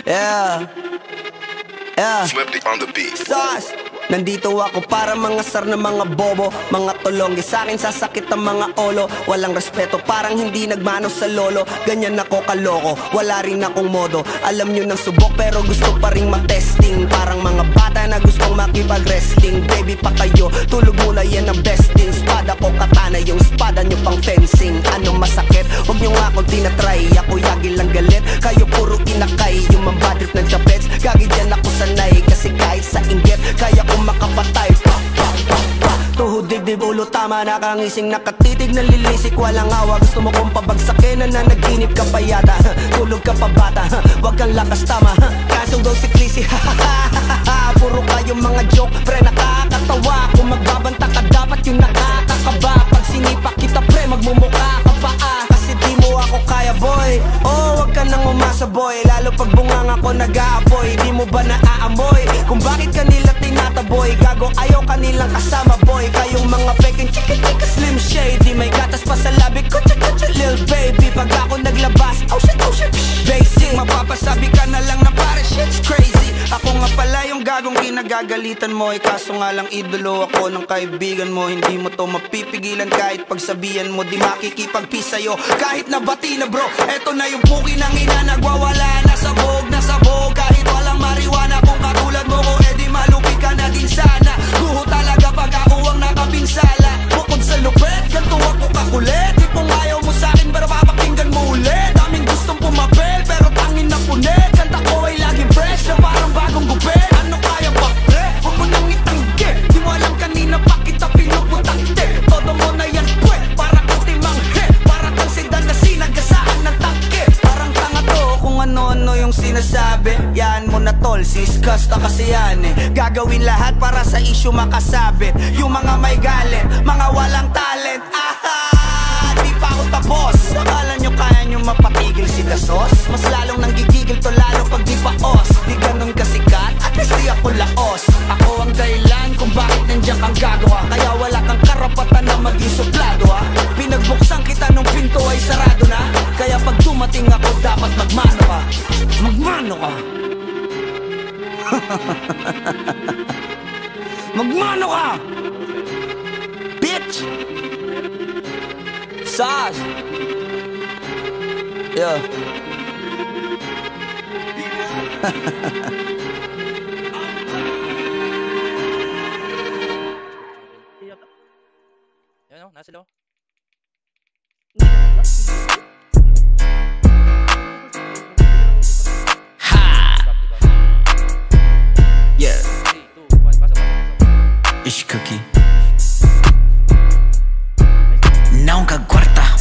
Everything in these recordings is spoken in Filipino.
Yeah. Yeah. Swifty on the beat. Sauce. Nandito ako para mga sar na mga bobo, mga tulonggi. Sa'kin sasakit ang mga olo. Walang respeto, parang hindi nagmano sa lolo. Ganyan ako kaloko, wala rin akong modo. Alam nyo ng subok pero gusto pa rin matesting. Parang mga bata na gustong makipag-wrestling. Baby pa kayo, tulog muna yan ang besting. Spada ko katana, yung spada nyo pang fencing. Ano masakit? Huwag nyo nga akong tinatry. Ako yagi lang galit, kayo puro inakay. Yung mambadrip ng chapets, gagi dyan ako sanay. Kasi kahit sa inggit, kaya ko makapatay. Tuhod, dibdib, ulo, tama, nakangising, nakatitig, nalilisik, walang awa. Gusto mo kong pabagsakin, nananaginip ka pa yata. Tulog ka pa bata, wag kang lakas tama. Kasong daw si Clissy, puro kayong mga joke, pre nakakatawa. Kung magbabanta ka dapat yung nakakakaba. Pag sinipak kita pre, magmumukha ka pa kasi di mo ako kaya boy. Oh, wag ka nang umasa boy. Lalo pag bungang ako nag-aapoy. Di mo ba naaamoy kung bakit kanila tinataboy? Gago ayaw kanilang kasama boy. Kayong mga peking chika-chika slim shady. May gatas pa sa labi ko, cha-cha-cha lil baby. Pag ako naglabas, oh shit, basic. Mapapasabi ka na lang na pare shit's crazy. Ako nga pala yung gagong kinagagalitan mo. Kaso nga lang idolo ako ng kaibigan mo. Hindi mo to mapipigilan kahit pagsabihan mo. Di makikipag-peace sa'yo kahit nabati na bro. Eto na yung puki ng ina, nagwawala na sabog. Kahit walang mariwana, kung katulad mo ko edi malupi ka na din sana. Guho talaga pag ako ang nakapinsala. Bukod sa lupet, ganto ako kakulit. Di kung ayaw mo sa'kin pero papakinggan mo ulit. Daming gustong pumapel pero tangin na punit. Kanta ko ay laging fresh na parang bagong gupit. Ano kaya ba pre? Huwag mo nang itanggi. Di mo alam kanina pa kita pinuputangte. Todo mo na yan pwe, para kang timanghe. Para kang sedan na sinagasaan ng tangke. Parang tanga to kung ano-ano yung sinasabi. Yan mo na tol, siskas na kasi yan Gagawin lahat para sa issue makasabit. Yung mga may galit, mga walang talent. Di pa ako tapos. Akala nyo kaya nyo mapatigil si Dasos? Mas lalong nanggigigil to lalo pag di pa os. Di ganun kasikat, at least di ako laos. Ako ang dahilan kung bakit nandiyan kang gagawa. Kaya wala kang karapatan na maging suplado Pinagbuksan kita nung pinto ay sarado na. Kaya pag dumating ako dapat magmano ka. Magmano ka. Magmano ka, bitch. Sas. Yeah. Yan o, nasa loob. Yeah. Ish cookie. Naong kagwarta.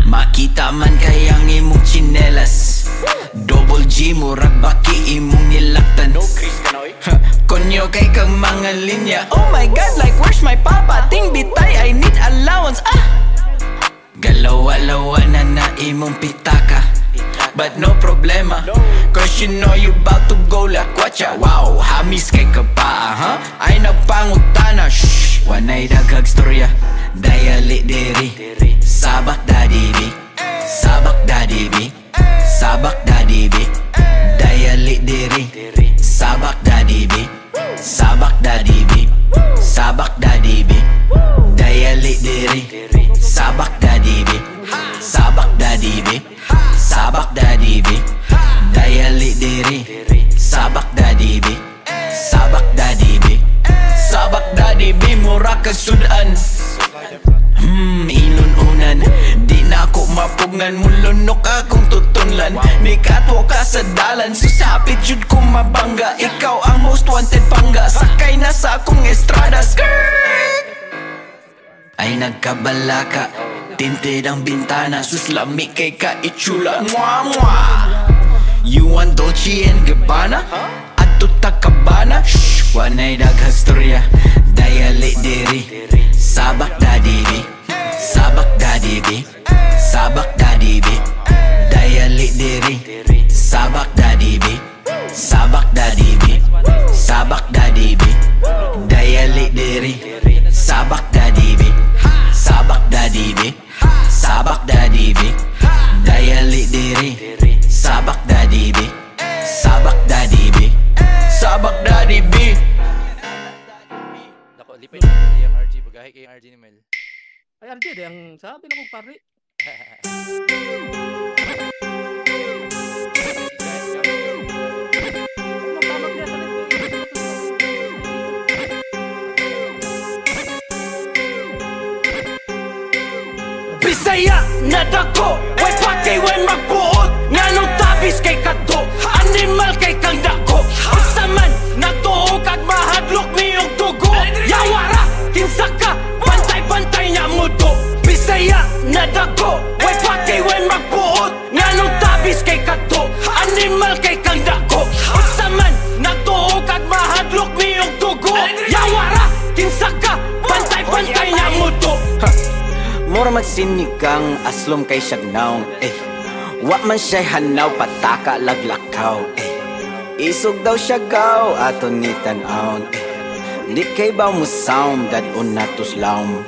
Makita man kayang imong chinelas. Double G murag baki imong nilaktan. Konyo kay kang mga linya. Oh my god, like where's my papa? Ting bitay, I need allowance. Galawa-lawa na imong pitaka. But no problema, cause you know you bout to go like watcha. Wow, hamis kay ka pa, ay nagpangutana. Shhh, wanay daghag storya. Dayali diri, sabak daddy bi. Sabak daddy bi. Sabak daddy bi. Dayali diri, sabak daddy bi. Sabak daddy bi. Sabak daddy bi. Dayali diri, sabak daddy bi. Sabak daddy bi. Sabak daddy bi. Dayali diri, sabak daddy bi. Sabak daddy bi. Sabak daddy bi mura kasudan. Inununan, di na ako mapungan. Mulunok akong tutunlan. Nikatwo ka sa dalan, susapit yun kong mabangga. Ikaw ang most wanted pangga. Sakay na sa akong estrada. Skirt! Ay nagkabalaka, tinted ang bintana. Suslami kay ka itsula. Mwah mwah. You want Dolce and Gabbana? Adto ta kabana? Shhh, wanay daghang storya. Dayali diri, sabak daddy bi. Sabak daddy bi. Sabak daddy bi. Dayali diri, sabak daddy bi. Sabak daddy bi. Sabak daddy bi. Dayali diri, sabak daddy bi. Sabak daddy bi. Sabak daddy B, dayali diri. Sabak daddy B, sabak daddy B, sabak daddy B. Dako, lipay na yung RG. Bagahe kay yung RG ni Mel. Ay, RJ, ang sabi na kong pari. Bisaya na dako, way pakay way magbuot. Nganong tabis kay kadto, animal kay kang dako. Usaman, natuo kag mahadlok niyong tugo. Yawara, kinsa ka, bantay-bantay niya mudo. Bisaya na dako, way pakay way magbuot. Nganong tabis kay kadto, animal kay kang dako. Usaman, natuo kag mahadlok niyong tugo. Yawara, kinsa ka, bantay-bantay niya mudo. Mura magsinigang aslom kay siyagnaw. Wa man siya'y hanaw, pataka laglakaw. Isog daw siya gaw, ato ni tan-aon. Di kay ba mo sound, dadon natos laom.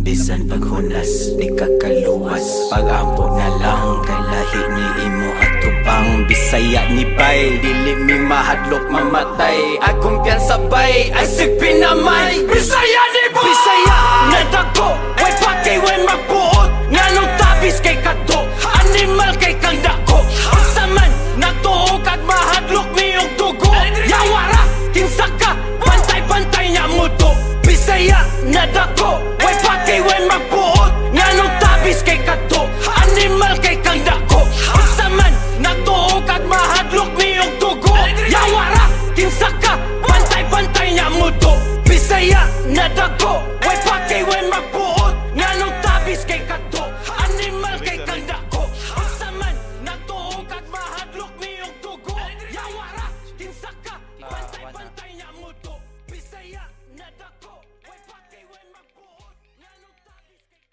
Bisan paghunas, di kakaluwas. Pag-ampo na lang, kay lahi ni imo ato pang. Bisaya ni bay, dili mi mahadlok mamatay. Akong piyan sabay, ay sigpinamay. Bisaya ni bay, Bisaya na dako, way pakay way magbuot. Nganong tabis kay kadto, animal kay kang dako. Usaman, natuo kag mahadlok niyong tugo. Yawara, kinsa ka, bantay-bantay niya mudo. Bisaya na dako, way pakay way magbuot. Nganong tabis kay kadto, animal kay kang dako. Usaman, natuo kag mahadlok niyong tugo. Yawara, kinsa ka, bantay-bantay niya mudo. Bisaya na dako, way pakay way magbuot. Nganong tabis kay kadto, animal kay kang dako. Usaman, natuo kag mahadlok niyong tugo. Yawara, kinsa ka, bantay-bantay niya mudo. Bisaya na dako, way pakay way magbuot. Nganong tabis kay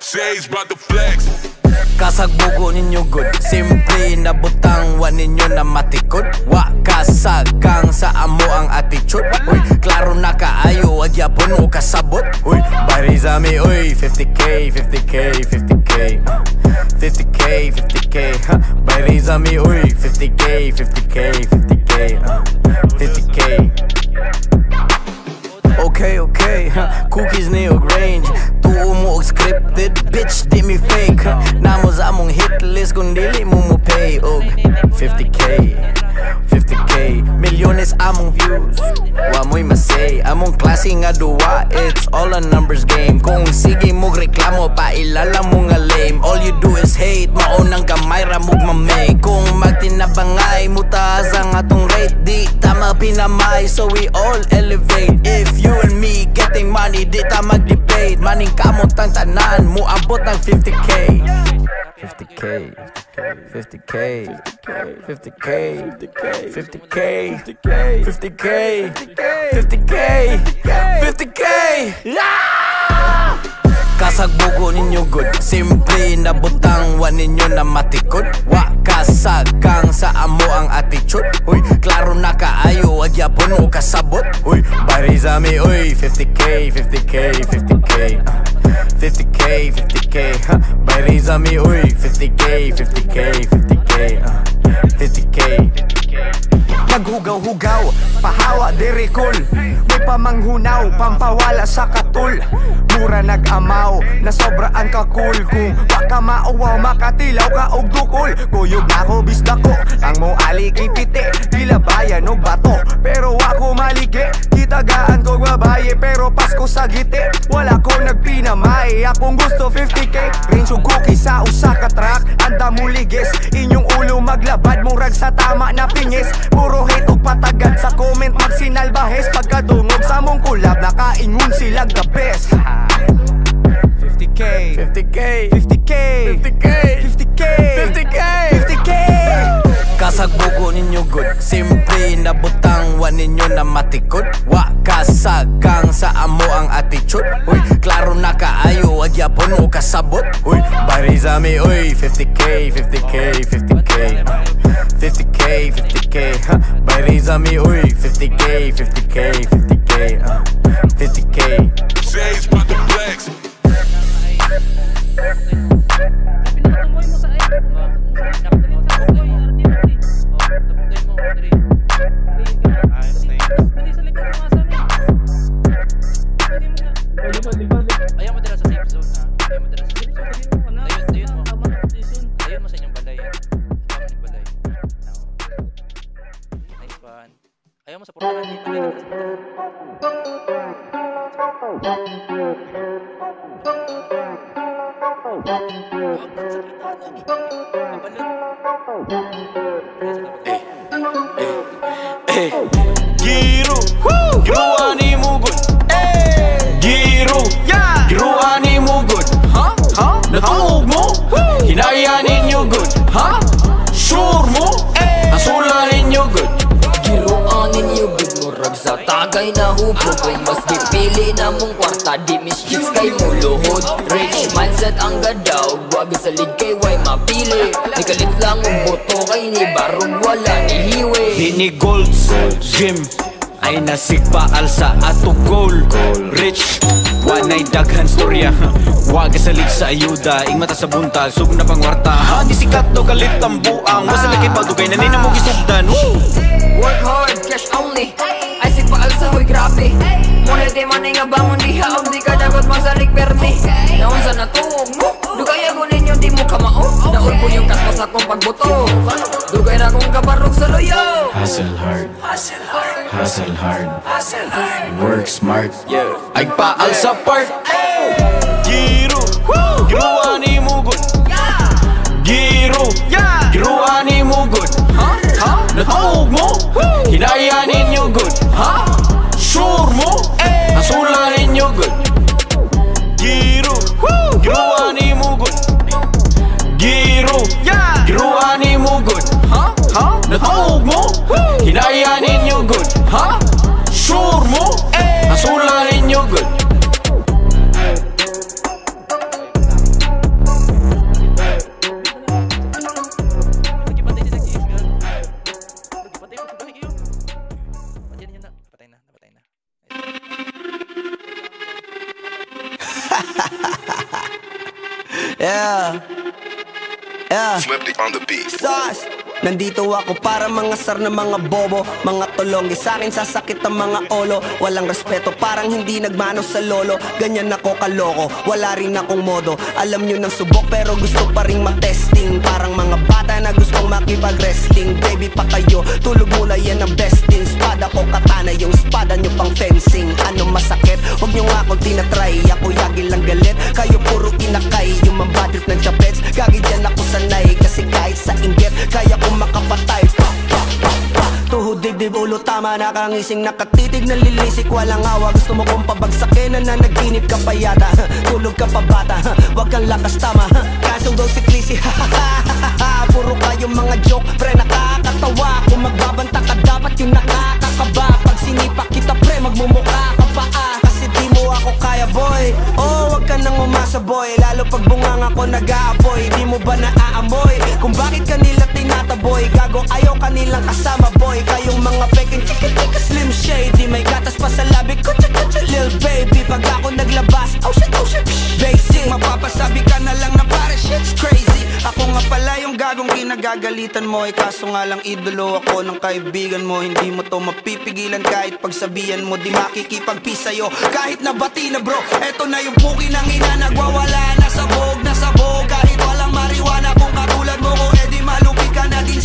Shades about to flex. Kasagbugo ninyo good, simple na butang wa ninyo na matikod. Wa kasagang sa amo ang attitude. Uy, klaro na kaayo, agyapon o kasabot. Uy, bari sa mi, uy, 50k, 50k, 50k 50k, 50k, bari sa mi, uy, 50k, 50k, 50k 50k. Okay, okay, cookies neo range. Tuo mo og scripted, bitch, di mi fake. Namo sa among hit list kung dili mo mo pay. Og 50k, 50k, milyones among views. Wa mo'y masay, among klase nga duwa. It's all a numbers game. Kung sige mo reklamo, pailala mo nga lame. All you do is hate, maunang gamay ramog mamay. Kung magtinabangay, mutaas ang atong rate. Di tama pinamay, so we all elevate. If you and me getting money, di ta mag-debate. Maning kamot ang tanan, muabot ng 50k 50k, 50k, 50k, 50k, 50k, 50k, 50k. Kasagbugo ninyo good, simple na butang wa ninyo na matikod. Wa kasagang sa amo ang attitude. Uy, klaro na kaayo, agyapon o kasabot. Uy, bari sa mi, uy, 50k, 50k, 50k 50k, 50k, bari sa mi, uy, 50k, 50k, 50k 50k. Naghugaw-hugaw, pahawa dirikol. May pamanghunaw, pampawala sa katul. Mura nag-amaw, na sobra ang kakul. Kung baka mauwaw, makatilaw ka og dukol. Kuyog na ko, bisda ko, ang mo aliki pite. Tila bayan o bato, pero ako maliki. Kitagaan ko babaye, pero pasko sa giti. Wala ko nagpinamay, akong gusto 50k. Range o cookie sa usa ka track, anda mo ligis. Inyong ulo maglabad, murag sa tama na pingis. Puro hate o patagad sa comment, magsinalbahes. Pagkadungog sa mong kulab, nakaingon silang the best. 50k, 50k, 50k, 50k, 50k, 50k, 50k. Kasagbugo ninyo good, simple na butang wa ninyo na matikod. Wa kasagang sa amo ang attitude. Uy, klaro na kaayo, gyapon mo kasabot. Uy, bari sa mi, uy, 50k, 50k, 50k 50k, 50k, bari sa mi, uy, 50k, 50k, 50k 50k. Sage about the flex. Pinatumoy mo sa ay. Ayaw mo dala sa safe zone ha. Ayaw mo dala sa safe zone. Ayun mo. Ayun mo sa inyong balay. Ayaw mo ng balay. Nice one. Ayaw mo sa portalan. Ayaw mo dala sa portalan. Giro, giruani mo good. Giro, giruani mo good. Natuog mo, hinaya ninyo good. Sure mo, asula ninyo good. Giroan ninyo good murag sa tagay na hubog. Kung mas gipili na mong kwarta, di miss-chicks kay mo luhod. Rich mindset ang gadaw, wag sa lead kay way mapili. Ikalit lang ang boto kay ni barong wala ni hiwi. Dini gold, gym ay nasigpaal sa ato goal. Rich, wanay daghan storya. Wag salig sa ayuda, ing mata sa buntag, sug na pangwarta. Di sikat do kalit ang buang, wasa laki padugay na nina mo gisugdan. Work hard, cash only. Ay sigpaal sa hoy grabe. Muna di man nga bangon di haog, di ka dagot masalig permi. Naon sa natuog mo, dugay ako ninyo di mo kamao. Naul po yung kasmo sa kong pagboto. Dugay na kong kabarog sa loyo. Hustle hard, hustle hard, hustle hard, hustle hard. Work smart, Ay paal sa part. Giro, giruani mo good. Giro, giruani mo good. Natuog mo, hinaya ninyo good. Sure mo, asula ninyo good. Giro, giruani mo good. Giro, giruani mo good. Natuog mo, hinaya ninyo good. Sure mo, asula ninyo good. Flip it on the beat. Sauce. Nandito ako para mangasar na mga bobo, mga tulonggi sa akin sasakit ang mga olo. Walang respeto, parang hindi nagmano sa lolo. Ganyan ako kaloko, wala rin akong modo. Alam nyo ng subok pero gusto pa rin matesting. Parang mga bata na gustong makipag-wrestling. Baby pa kayo, tulog muna yan ang besting. Spada ko katana, yung spada nyo pang fencing. Ano masakit? Huwag nyo nga akong tinatry. Ako yagi lang galit, kayo puro inakay. Yung mambatrip ng chapets, gagi dyan ako sanay. Kasi kahit sa inggit, kaya ko makapatay. Tuhod, dibdib, ulo, tama, nakangising, nakatitig, nalilisik, walang awa. Gusto mo kong pabagsakin, na nanaginip ka pa yata. Tulog ka pa bata, wag kang lakas tama. Kasong daw si Clissy, puro kayong mga joke, pre, nakakatawa. Kung magbabanta ka, dapat yung nakakakaba. Pag sinipak kita, pre, magmumukha ka pa kasi di mo ako kaya, boy. Oh, wag ka nang umasa, boy. Lalo pag bunganga ko nag-aapoy. Di mo ba naaamoy kung bakit kanila tinataboy? Gago, ayaw kanilang kasama, boy. Kayong mga peking chika-chika slim shady. May gatas pa sa labi ko, cha-cha-cha, lil baby. Pag ako naglabas, oh shit, basic. Mapapasabi ka na lang na pare, shit's crazy. Ako nga pala yung gagong kinagagalitan mo. Kaso nga lang idolo ako ng kaibigan mo. Hindi mo to mapipigilan kahit pagsabihan mo. Di makikipagpis sa'yo kahit nabati na bro. Eto na yung puki ng ina, nagwawala na sabog. Kahit walang mariwana, kung katulad mo ko, edi malupi ka na. Di